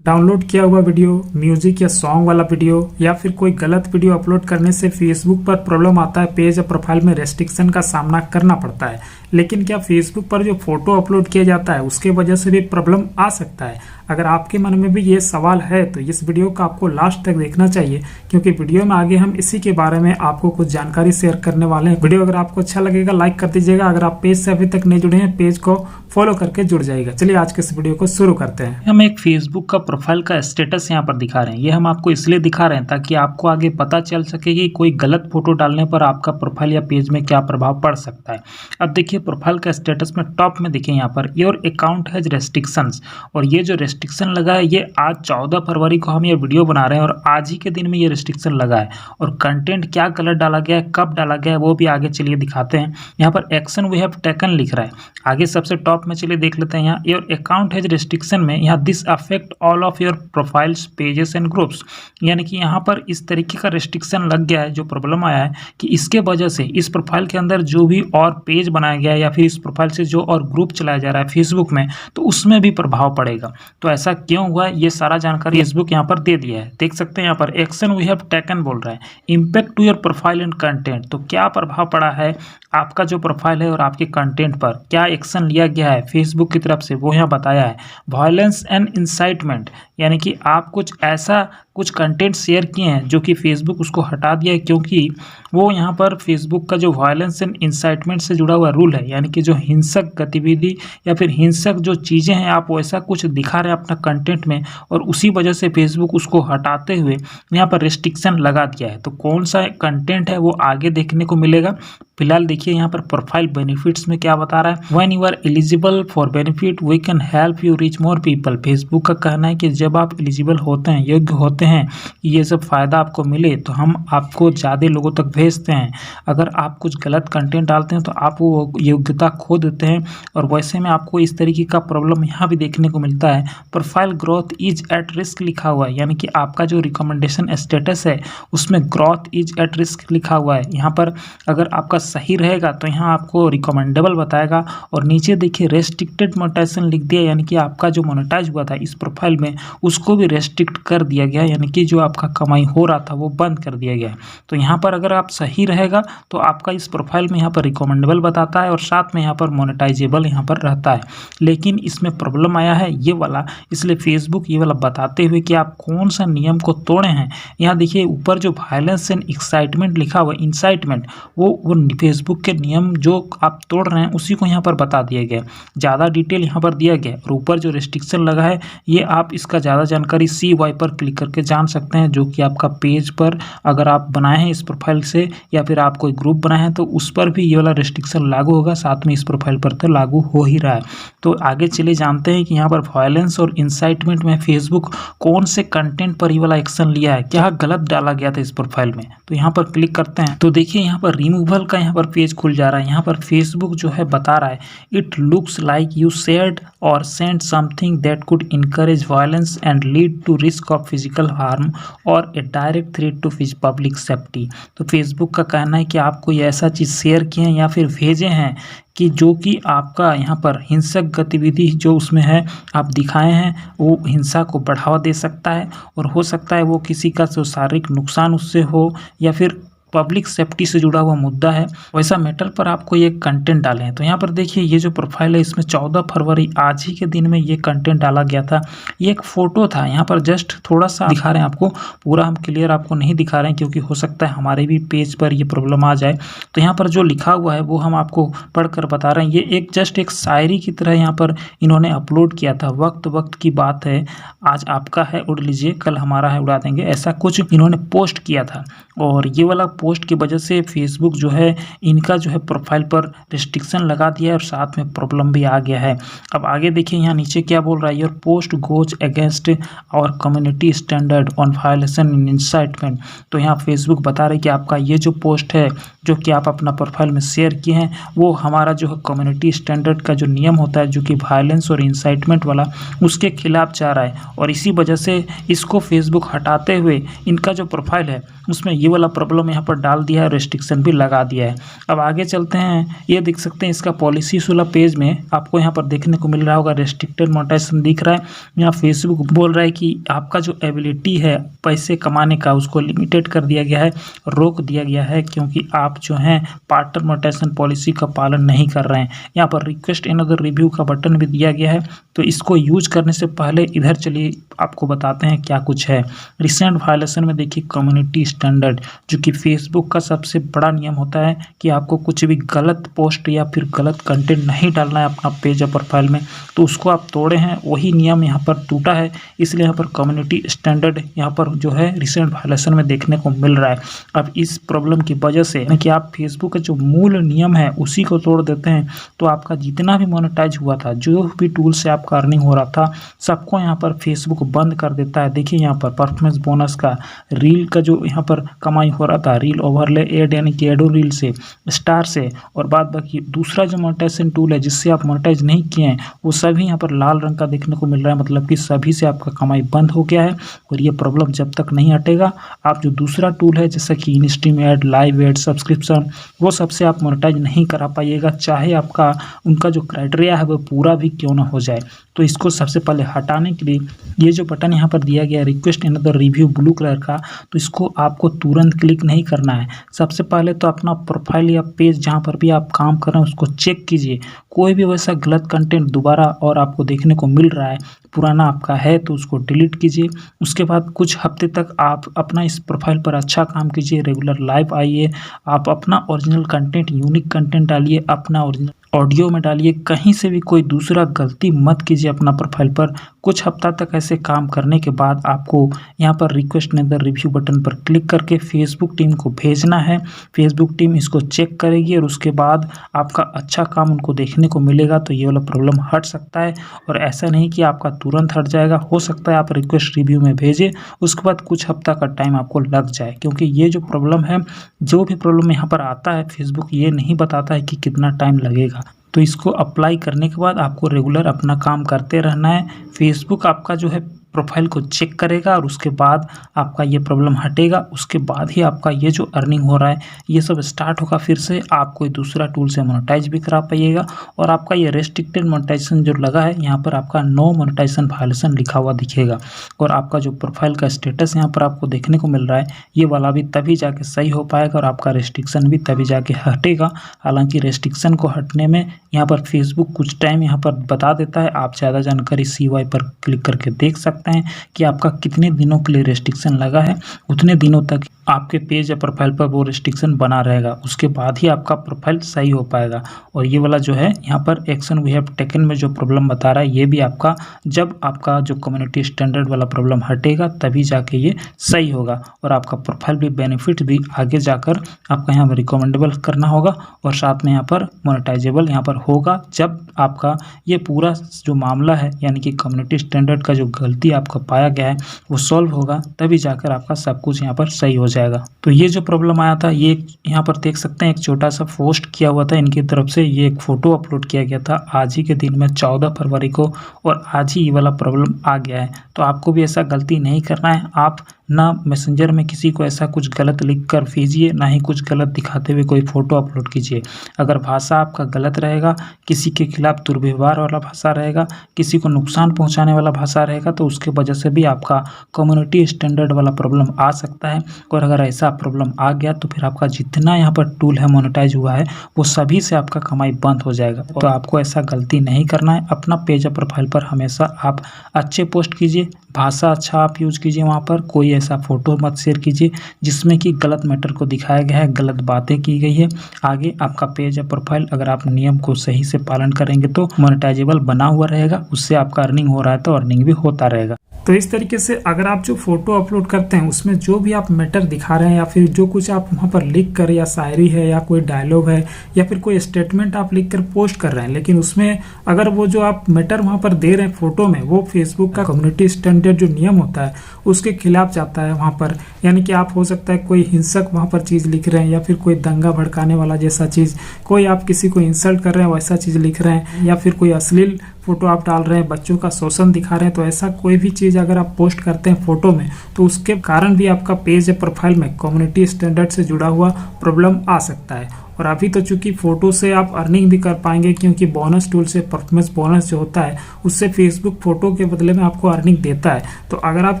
Download किया हुआ video, music या सॉन्ग वाला वीडियो या फिर कोई गलत वीडियो अपलोड करने से फेसबुक पर प्रॉब्लम आता है। पेज या प्रोफाइल में रेस्ट्रिक्शन का सामना करना पड़ता है। लेकिन क्या फेसबुक पर जो फोटो अपलोड किया जाता है उसके वजह से भी प्रॉब्लम आ सकता है? अगर आपके मन में भी ये सवाल है तो इस वीडियो को आपको लास्ट तक देखना चाहिए, क्योंकि वीडियो में आगे हम इसी के बारे में आपको कुछ जानकारी शेयर करने वाले हैं। वीडियो अगर आपको अच्छा लगेगा लाइक कर दीजिएगा। अगर आप पेज से अभी तक नहीं जुड़े हैं, पेज को फॉलो करके जुड़ जाइएगा। चलिए आज के इस वीडियो को शुरू करते हैं। हम एक फेसबुक का प्रोफाइल का स्टेटस यहाँ पर दिखा रहे हैं। ये हम आपको इसलिए दिखा रहे हैं ताकि आपको आगे पता चल सके कि कोई गलत फोटो डालने पर आपका प्रोफाइल या पेज में क्या प्रभाव पड़ सकता है। अब देखिए प्रोफाइल का स्टेटस में टॉप में देखिए यहाँ per your account has restrictions, और ये जो रेस्ट्रिक्शन लगा है ये आज 14 फरवरी को हम ये वीडियो बना रहे हैं और आज ही के दिन में ये रेस्ट्रिक्शन लगा है। और कंटेंट क्या गलत डाला गया है, कब डाला गया है, वो भी आगे चलिए दिखाते हैं। यहाँ पर एक्शन वी हैव टेकन लिख रहा है। आगे सबसे टॉप में चलिए देख लेते हैं। यहाँ योर अकाउंट हैज रेस्ट्रिक्शन में यहाँ this affect all of your profiles, pages and groups, यानी कि यहाँ पर इस तरीके का रेस्ट्रिक्शन लग गया है। जो प्रॉब्लम आया है कि इसके वजह से इस प्रोफाइल के अंदर जो भी और पेज बनाया गया है या फिर इस प्रोफाइल से जो और ग्रुप चलाया जा रहा है फेसबुक में, तो उसमें भी प्रभाव पड़ेगा। तो ऐसा क्यों हुआ है ये सारा जानकारी फेसबुक यहाँ पर दे दिया है। देख सकते हैं यहाँ पर एक्शन वी हैव टेकन बोल रहा है, impact to your profile and content. तो क्या प्रभाव पड़ा है आपका जो प्रोफाइल है और आपके कंटेंट पर, क्या एक्शन लिया गया है फेसबुक की तरफ से, वो यहाँ बताया है। वायलेंस एंड इंसाइटमेंट, यानी कि आप कुछ ऐसा कुछ कंटेंट शेयर किए हैं जो कि फेसबुक उसको हटा दिया है, क्योंकि वो यहाँ पर फेसबुक का जो वायलेंस एंड इंसाइटमेंट से जुड़ा हुआ रूल है, यानी कि जो हिंसक गतिविधि या फिर हिंसक जो चीज़ें हैं आप वैसा कुछ दिखा रहे हैं अपना कंटेंट में, और उसी वजह से फेसबुक उसको हटाते हुए यहाँ पर रेस्ट्रिक्शन लगा दिया है। तो कौन सा कंटेंट है वो आगे देखने को मिलेगा। फिलहाल देखिए यहाँ पर प्रोफाइल बेनिफिट्स में क्या बता रहा है। When you are eligible for benefit we can help you reach more people. Facebook का कहना है कि जब आप एलिजिबल होते हैं, योग्य होते हैं कि ये सब फायदा आपको मिले, तो हम आपको ज़्यादा लोगों तक भेजते हैं। अगर आप कुछ गलत कंटेंट डालते हैं तो आप वो योग्यता खो देते हैं, और वैसे में आपको इस तरीके का प्रॉब्लम यहाँ भी देखने को मिलता है। Profile growth is at risk लिखा हुआ है, यानी कि आपका जो रिकमेंडेशन स्टेटस है उसमें ग्रोथ इज एट रिस्क लिखा हुआ है। यहाँ पर अगर आपका सही रहेगा तो यहाँ आपको रिकमेंडेबल बताएगा, और नीचे देखिए रेस्ट्रिक्टेड मोनेटाइजेशन लिख दिया, यानी कि आपका जो मोनेटाइज हुआ था इस प्रोफाइल में उसको भी रेस्ट्रिक्ट कर दिया गया, यानी कि जो आपका कमाई हो रहा था वो बंद कर दिया गया। तो यहाँ पर अगर आप सही रहेगा तो आपका इस प्रोफाइल में यहाँ पर रिकमेंडेबल बताता है और साथ में यहाँ पर मोनेटाइजेबल यहाँ पर रहता है। लेकिन इसमें प्रॉब्लम आया है ये वाला, इसलिए फेसबुक ये वाला बताते हुए कि आप कौन सा नियम को तोड़े हैं। यहाँ देखिए ऊपर जो वायलेंस एंड एक्साइटमेंट लिखा हुआ है, इंसाइटमेंट, वो फेसबुक के नियम जो आप तोड़ रहे हैं उसी को यहाँ पर बता दिया गया। ज़्यादा डिटेल यहाँ पर दिया गया, और ऊपर जो रिस्ट्रिक्शन लगा है ये आप इसका ज़्यादा जानकारी CY पर क्लिक करके जान सकते हैं, जो कि आपका पेज पर अगर आप बनाए हैं इस प्रोफाइल से या फिर आप कोई ग्रुप बनाए हैं तो उस पर भी ये वाला रिस्ट्रिक्शन लागू होगा। साथ में इस प्रोफाइल पर तो लागू हो ही रहा है। तो आगे चलिए जानते हैं कि यहाँ पर वायलेंस और इंसाइटमेंट में फेसबुक कौन से कंटेंट पर ये वाला एक्शन लिया है, क्या गलत डाला गया था इस प्रोफाइल में। तो यहाँ पर क्लिक करते हैं तो देखिए यहाँ पर रिमूवल का यहाँ पर पेज खुल जा रहा है। यहाँ पर फेसबुक जो है बता रहा है it looks like you shared और send something that could encourage violence and lead to risk of physical harm और a direct threat to public safety. तो फेसबुक का कहना है कि आप कोई ऐसा चीज़ शेयर किए हैं या फिर भेजे हैं कि जो कि आपका यहाँ पर हिंसक गतिविधि जो उसमें है आप दिखाए हैं, वो हिंसा को बढ़ावा दे सकता है, और हो सकता है वो किसी का जो शारीरिक नुकसान उससे हो या फिर पब्लिक सेफ्टी से जुड़ा हुआ मुद्दा है, वैसा मैटर पर आपको ये कंटेंट डाले हैं। तो यहाँ पर देखिए ये जो प्रोफाइल है इसमें 14 फरवरी आज ही के दिन में ये कंटेंट डाला गया था। ये एक फ़ोटो था, यहाँ पर जस्ट थोड़ा सा दिखा रहे हैं आपको, पूरा हम क्लियर आपको नहीं दिखा रहे हैं क्योंकि हो सकता है हमारे भी पेज पर ये प्रॉब्लम आ जाए। तो यहाँ पर जो लिखा हुआ है वो हम आपको पढ़कर बता रहे हैं। ये एक जस्ट एक शायरी की तरह यहाँ पर इन्होंने अपलोड किया था। वक्त वक्त की बात है, आज आपका है उड़ लीजिए, कल हमारा है उड़ा देंगे, ऐसा कुछ इन्होंने पोस्ट किया था। और ये वाला पोस्ट की वजह से फेसबुक जो है इनका जो है प्रोफाइल पर रिस्ट्रिक्शन लगा दिया है और साथ में प्रॉब्लम भी आ गया है। अब आगे देखिए यहाँ नीचे क्या बोल रहा है, योर पोस्ट गोज अगेंस्ट और community standard on violation in incitement. तो यहाँ फेसबुक बता रहे कि आपका ये जो पोस्ट है जो कि आप अपना प्रोफाइल में शेयर किए हैं वो हमारा जो है कम्युनिटी स्टैंडर्ड का जो नियम होता है जो कि वायलेंस और इंसाइटमेंट वाला, उसके खिलाफ जा रहा है, और इसी वजह से इसको फेसबुक हटाते हुए इनका जो प्रोफाइल है उसमें ये वाला प्रॉब्लम यहाँ पर डाल दिया है, रेस्ट्रिक्शन भी लगा दिया है। अब आगे चलते हैं, ये देख सकते हैं इसका पॉलिसीज वाला पेज में आपको यहाँ पर देखने को मिल रहा होगा रेस्ट्रिक्टेड मोनेटाइजेशन दिख रहा है। यहाँ फेसबुक बोल रहा है कि आपका जो एबिलिटी है पैसे कमाने का उसको लिमिटेड कर दिया गया है, रोक दिया गया है, क्योंकि आप जो हैं पार्टनर मोनेटाइजेशन पॉलिसी का पालन नहीं कर रहे हैं। यहाँ पर रिक्वेस्ट अनदर रिव्यू का बटन भी दिया गया है, तो इसको यूज करने से पहले इधर चलिए आपको बताते हैं क्या कुछ है। रिसेंट वायलेशन में देखिए कम्युनिटी स्टैंडर्ड, जो कि फेसबुक का सबसे बड़ा नियम होता है कि आपको कुछ भी गलत पोस्ट या फिर गलत कंटेंट नहीं डालना है अपना पेज या प्रोफाइल में, तो उसको आप तोड़े हैं, वही नियम यहाँ पर टूटा है, इसलिए यहाँ पर कम्युनिटी स्टैंडर्ड यहाँ पर जो है रिसेंट वायलेशन में देखने को मिल रहा है। अब इस प्रॉब्लम की वजह से कि आप फेसबुक का जो मूल नियम है उसी को तोड़ देते हैं, तो आपका जितना भी मोनेटाइज हुआ था, जो भी टूल से आपका अर्निंग हो रहा था, सबको यहाँ पर फेसबुक बंद कर देता है। देखिए यहाँ पर परफॉर्मेंस बोनस का, रील का जो यहाँ पर कमाई हो रहा था, रील ओवरले एड यानी कि एडो रील से, स्टार से, और बाद बाकी दूसरा जो मोनेटाइजेशन टूल है जिससे आप मोनेटाइज नहीं किए हैं वो सभी यहाँ पर लाल रंग का देखने को मिल रहा है, मतलब कि सभी से आपका कमाई बंद हो गया है। और ये प्रॉब्लम जब तक नहीं हटेगा, आप जो दूसरा टूल है जैसा कि instream ad, live ad, subscription, वो सबसे आप मोनेटाइज नहीं करा पाइएगा, चाहे आपका उनका जो क्राइटेरिया है वो पूरा भी क्यों ना हो जाए। तो इसको सबसे पहले हटाने के लिए ये जो बटन यहाँ पर दिया गया है request another review blue colour का, तो इसको आपको तुरंत क्लिक नहीं करना है। सबसे पहले तो अपना प्रोफाइल या पेज जहाँ पर भी आप काम कर रहे हैं उसको चेक कीजिए, कोई भी वैसा गलत कंटेंट दोबारा और आपको देखने को मिल रहा है, पुराना आपका है तो उसको डिलीट कीजिए। उसके बाद कुछ हफ्ते तक आप अपना इस प्रोफाइल पर अच्छा काम कीजिए, रेगुलर लाइव आइए, आप अपना ओरिजिनल कंटेंट, यूनिक कंटेंट डालिए, अपना ओरिजिनल ऑडियो में डालिए, कहीं से भी कोई दूसरा गलती मत कीजिए अपना प्रोफाइल पर। कुछ हफ्ता तक ऐसे काम करने के बाद आपको यहाँ पर रिक्वेस्ट अनदर रिव्यू बटन पर क्लिक करके फेसबुक टीम को भेजना है। फेसबुक टीम इसको चेक करेगी और उसके बाद आपका अच्छा काम उनको देखने को मिलेगा, तो ये वाला प्रॉब्लम हट सकता है। और ऐसा नहीं कि आपका तुरंत हट जाएगा, हो सकता है आप रिक्वेस्ट रिव्यू में भेजें, उसके बाद कुछ हफ्ता का टाइम आपको लग जाए, क्योंकि ये जो प्रॉब्लम है, जो भी प्रॉब्लम यहाँ पर आता है, फेसबुक ये नहीं बताता है कि कितना टाइम लगेगा। तो इसको अप्लाई करने के बाद आपको रेगुलर अपना काम करते रहना है। फेसबुक आपका जो है प्रोफाइल को चेक करेगा और उसके बाद आपका ये प्रॉब्लम हटेगा, उसके बाद ही आपका ये जो अर्निंग हो रहा है ये सब स्टार्ट होगा, फिर से आप कोई दूसरा टूल से मोनेटाइज भी करा पाइएगा। और आपका ये रेस्ट्रिक्टेड मोनेटाइजेशन जो लगा है, यहाँ पर आपका नो मोनेटाइजेशन वायलेशन लिखा हुआ दिखेगा, और आपका जो प्रोफाइल का स्टेटस यहाँ पर आपको देखने को मिल रहा है, ये वाला भी तभी जाके सही हो पाएगा और आपका रेस्ट्रिक्शन भी तभी जाके हटेगा। हालांकि रेस्ट्रिक्शन को हटने में यहाँ पर फेसबुक कुछ टाइम यहाँ पर बता देता है, आप ज़्यादा जानकारी CY पर क्लिक करके देख सकते हैं कि आपका कितने दिनों के लिए रेस्ट्रिक्शन लगा है, उतने दिनों तक आपके पेज या प्रोफाइल पर वो रेस्ट्रिक्शन बना रहेगा, उसके बाद ही आपका प्रोफाइल सही हो पाएगा। और ये वाला जो है यहाँ पर एक्शन वी हैव टेकन में जो प्रॉब्लम बता रहा है, ये भी आपका जब आपका जो कम्युनिटी स्टैंडर्ड वाला प्रॉब्लम हटेगा तभी जाके ये सही होगा, और आपका प्रोफाइल भी बेनिफिट भी आगे जाकर आपका यहाँ पर रिकमेंडेबल करना होगा, और साथ में यहाँ पर मोनेटाइजेबल यहाँ पर होगा जब आपका ये पूरा जो मामला है, यानी कि कम्युनिटी स्टैंडर्ड का जो गलती आपका पाया गया है वो सॉल्व होगा, तभी जाकर आपका सब कुछ यहाँ पर सही हो जाएगा। तो ये जो प्रॉब्लम आया था, ये यहाँ पर देख सकते हैं एक छोटा सा पोस्ट किया हुआ था इनकी तरफ से, ये एक फ़ोटो अपलोड किया गया था आज ही के दिन में 14 फरवरी को, और आज ही ये वाला प्रॉब्लम आ गया है। तो आपको भी ऐसा गलती नहीं करना है, आप ना मैसेंजर में किसी को ऐसा कुछ गलत लिख कर भेजिए, ना ही कुछ गलत दिखाते हुए कोई फ़ोटो अपलोड कीजिए। अगर भाषा आपका गलत रहेगा, किसी के खिलाफ दुर्व्यवहार वाला भाषा रहेगा, किसी को नुकसान पहुंचाने वाला भाषा रहेगा, तो उसके वजह से भी आपका कम्युनिटी स्टैंडर्ड वाला प्रॉब्लम आ सकता है। और अगर ऐसा प्रॉब्लम आ गया तो फिर आपका जितना यहाँ पर टूल है मोनेटाइज हुआ है वो सभी से आपका कमाई बंद हो जाएगा। तो आपको ऐसा गलती नहीं करना है। अपना पेज या प्रोफाइल पर हमेशा आप अच्छे पोस्ट कीजिए, भाषा अच्छा आप यूज़ कीजिए, वहाँ पर कोई ऐसा फ़ोटो मत शेयर कीजिए जिसमें कि गलत मैटर को दिखाया गया है, गलत बातें की गई है। आगे आपका पेज या प्रोफाइल अगर आप नियम को सही से पालन करेंगे तो मोनेटाइजेबल बना हुआ रहेगा, उससे आपका अर्निंग हो रहा है तो अर्निंग भी होता रहेगा। तो इस तरीके से अगर आप जो फोटो अपलोड करते हैं उसमें जो भी आप मैटर दिखा रहे हैं या फिर जो कुछ आप वहाँ पर लिख कर, या शायरी है या कोई डायलॉग है या फिर कोई स्टेटमेंट आप लिख कर पोस्ट कर रहे हैं, लेकिन उसमें अगर वो जो आप मैटर वहाँ पर दे रहे हैं फोटो में, वो फेसबुक का कम्युनिटी स्टैंडर्ड जो नियम होता है उसके खिलाफ जाता है वहाँ पर, यानी कि आप हो सकता है कोई हिंसक वहाँ पर चीज़ लिख रहे हैं, या फिर कोई दंगा भड़काने वाला जैसा चीज़, कोई आप किसी को इंसल्ट कर रहे हैं वैसा चीज़ लिख रहे हैं, या फिर कोई अश्लील फोटो आप डाल रहे हैं, बच्चों का शोषण दिखा रहे हैं, तो ऐसा कोई भी चीज़ अगर आप पोस्ट करते हैं फोटो में तो उसके कारण भी आपका पेज या प्रोफाइल में कम्युनिटी स्टैंडर्ड से जुड़ा हुआ प्रॉब्लम आ सकता है। और अभी तो चूंकि फोटो से आप अर्निंग भी कर पाएंगे, क्योंकि बोनस टूल से परफॉर्मेंस बोनस जो होता है उससे फेसबुक फोटो के बदले में आपको अर्निंग देता है। तो अगर आप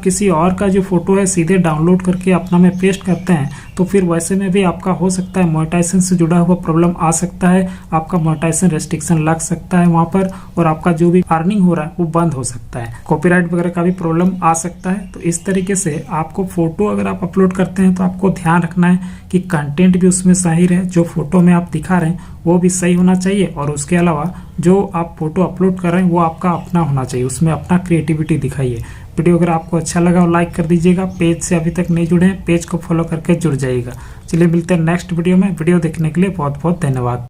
किसी और का जो फोटो है सीधे डाउनलोड करके अपना में पेस्ट करते हैं तो फिर वैसे में भी आपका हो सकता है मोनेटाइजेशन से जुड़ा हुआ प्रॉब्लम आ सकता है, आपका मोनेटाइजेशन रेस्ट्रिक्शन लग सकता है वहां पर, और आपका जो भी अर्निंग हो रहा है वो बंद हो सकता है, कॉपीराइट वगैरह का भी प्रॉब्लम आ सकता है। तो इस तरीके से आपको फोटो अगर आप अपलोड करते हैं तो आपको ध्यान रखना है कि कंटेंट भी उसमें सही रहे, जो फोटो में आप दिखा रहे हैं वो भी सही होना चाहिए, और उसके अलावा जो आप फोटो अपलोड कर रहे हैं वो आपका अपना होना चाहिए, उसमें अपना क्रिएटिविटी दिखाइए। वीडियो अगर आपको अच्छा लगा और लाइक कर दीजिएगा। पेज से अभी तक नहीं जुड़े हैं पेज को फॉलो करके जुड़ जाइएगा। चलिए मिलते हैं नेक्स्ट वीडियो में। वीडियो देखने के लिए बहुत बहुत धन्यवाद।